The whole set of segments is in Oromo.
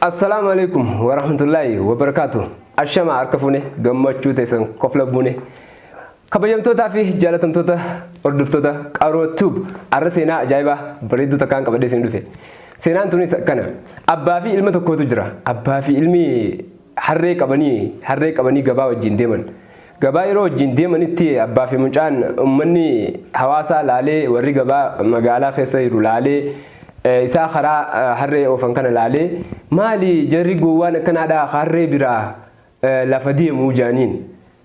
Assalamualaikum warahmatullahi wabarakatuh. Ashama arkafune gammachuu teessan qofla buune. Kabajamtoota fi jaalatamtoota hordoftoota Qaroo Tube arra seenaa ajaa'ibaa bareedduu takkaan qabadhee isin dhufe. Seenaan tunis akkana. Abbaa fi ilma tokkotu jira. Abbaa fi ilmi harree qabanii gabaa wajjin deeman. Gabaa yeroo wajjin deemanitti abbaa fi mucaan ummanni hawaasaa laalee warri gabaa magaalaa keessa jiru laalee isaa karaa harree oofan kana laalee maali jarri gowwaan akkanaadhaa harree biraa lafa deemuu jaaniin.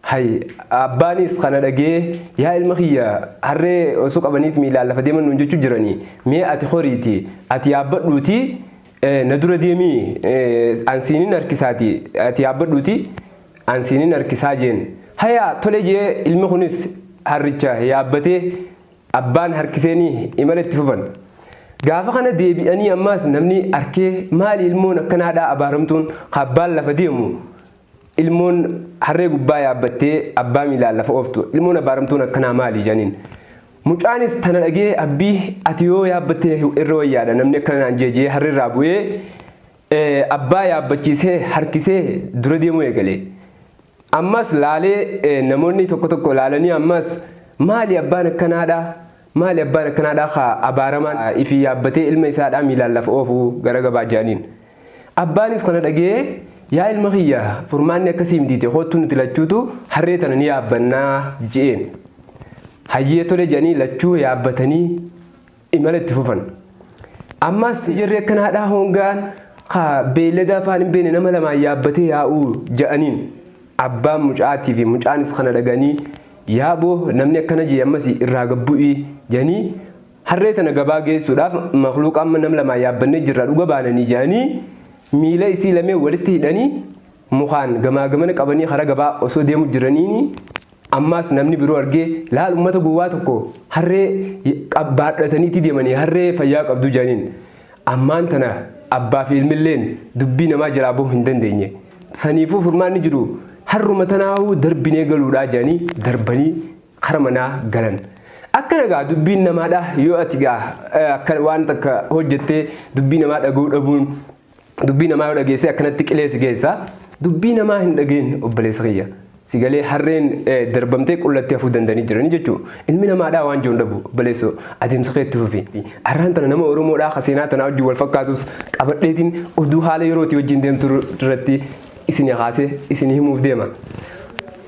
Hay abbaanis kana dhagee yaa ilma kiyya harree osoo qabaniit miilaan lafa deeman nuun jechuu jiranii mee ati horiiti ati yaabbadhuuti na dura deemii ansiinin harkisaati ati yaabbadhuuti ansiinin harkisaa jeen. Haya tole jee ilmi kunis harricha yaabbatee abbaan harkiseenii imala itti fufan. Gaafa kana deebi'anii ammaas namni arkee maali ilmoon akkanaadhaa abaaramtuun abbaan lafa deemu ilmoon harree gubbaa yaabbattee abbaa miilaan lafa ooftu ilmoon abaaramtuun akkanaa maali janiin. Mucaanis tana dhagee abbii ati yoo yaabbattee irra wayyaadha namni akkanaan jeejee harreerraa bu'ee abbaa yaabbachiisee harkisee dura deemuu eegale. Ammas laalee namoonni tokko laalanii ammas maali abbaan akkanaadhaa maali abbaan akkanaadhaa haa abaaramaan ifi yaabbatee ilma isaadhaa miilaan lafa oofuu gara gabaa jaaniin. Abbaanis kana dhagee yaa ilma kiyya furmaanni akkasii mitiite hoottu nuti lachuutu harree tana ni yaabbannaa je'een. Hayyee tole jedhanii lachuu yaabbatanii imala itti fufan. Ammas jarri akkanaadhaa hongaan haa beeylada afaan hin beekne nama lamaan yaabbatee yaa'uu ja'aniin. Abbaan mucaatii fi mucaanis kana dhaganii yaaboo namni akkana jee ammas irraa gabbu'ii janii harree tana gabaa geessuudhaaf makluuqa amma nam lamaa yaabbannee jirra dhuga baananii jedhanii miila isii lamee walitti hidhanii mukaan gamaa gamana qabanii hara gabaa osoo deemu jiranii ammas namni biroo argee laal ummata gowwaa tokko harree baadhataniitti deemanii harree fayyaa qabdu jedhaniin. Ammaan tana abbaa fi ilmilleen dubbii namaa jalaa bahuu hin dandeenye. Saniifuu furmaanni jiru harruma tanaa'uu darbinee galuudhaa jedhanii darbanii hara manaa galan. Akkana gaa dubbiin namaadhaa yoo ati gaa akka waan takka hojjettee dubbii namaa dhaguu dhabuun dubbii namaa yoo dhageessee akkanatti qileesi geessa dubbii namaa hin dhageen obboleessa kiyya. Sigalee harreen darbamtee qullatti hafuu dandanii jiranii jechuudha. Ilmi namaadhaa waan jiru dhabu obboleessoo adeemsa keetti fufi. Arraan tana nama Oromoodhaa kaseenaa tanaa wajjin wal fakkaatus qabadheetiin oduu haala yerootii wajjin deemtu irratti isin haasee isin himuuf deema.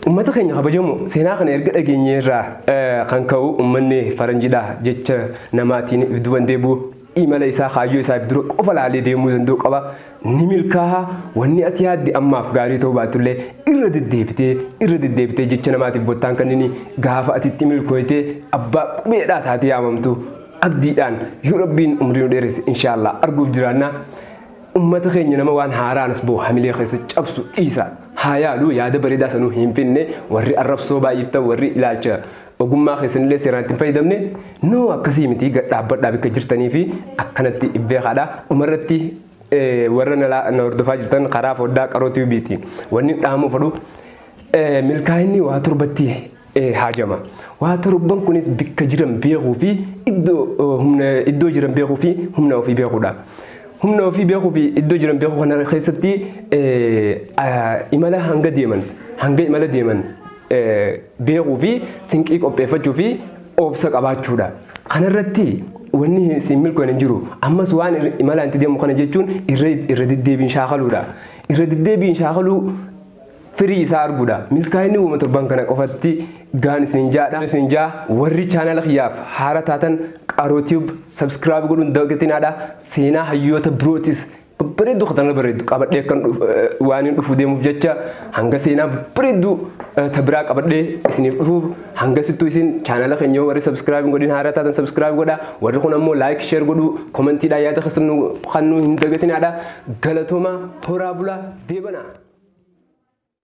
Ummata keenya kabajamu seenaa kana erga dhageenyeerraa kan ka'u ummanni faranjidha jecha namaatiin duban deebi'u imala isaa kaayyoo isaa dura qofa laalee deemuu danda'u qaba. Ni milkaa'a wanni ati yaaddi ammaaf gaarii ta'uu baatullee irra deddeebitee jecha namaatiif bottaan kan inni gaafa atitti milkooytee abbaa qubeedhaa taatee yaamamtu abdiidhaan yoo rabbiin umrii nu dheeresse inshaallah arguuf jiraannaa. Ummata keenya nama waan haaraanas boo hamilee keessa cabsu dhiisa haa yaalu yaada bareedaa sanuu hin finne warri arrabsoo baay'iftan warri ilaalcha ogummaa keessanillee seeraan ittiin fayyadamne noo akkasii miti dhaabbadhaa bakka jirtanii fi akkanatti beekaadha. Umarratti warra na hordofaa jirtan karaa foddaa Qaroo Tubeetiin wanni dhaamu fadhu milkaa'inni waa torbatti haajama. Waa torban kunis bakka jiran beekuu fi iddoo jiran beekuu fi humna ofii beekuudha. Humna ofii beekuu fi iddoo jiran beekuu kana keessatti imala hanga imala deeman beekuu fi sinqii qopheeffachuu fi obsa qabaachuudha. Kanarratti wanni siin milkoon hin jiru. Ammas waan imala itti deemu kana jechuun irra deddeebiin shaakaluudha. Irra deddeebiin shaakaluu firii isaa arguudha. Milkaa'inni uumama torban kana qofatti gaan isin jaa warri chaanala kiyyaaf haara taatan Qaroo Tube subscribe godhuun dawgatinaadha. Seenaa hayyoota birootis bareedduu katana bareeddu qabadhee kan waan hin dhufu deemuuf jecha hanga seenaa bareedduu tabiraa qabadhee isiniif dhufuuf hanga sittuu isin chaanala keenya warri subscribe godhin haara taatan subscribe godha. Warri kun ammoo like share godhu kommentiidhaan yaada keessan nu hin dagatinaadha. Galatooma horaa bulaa deebanaa.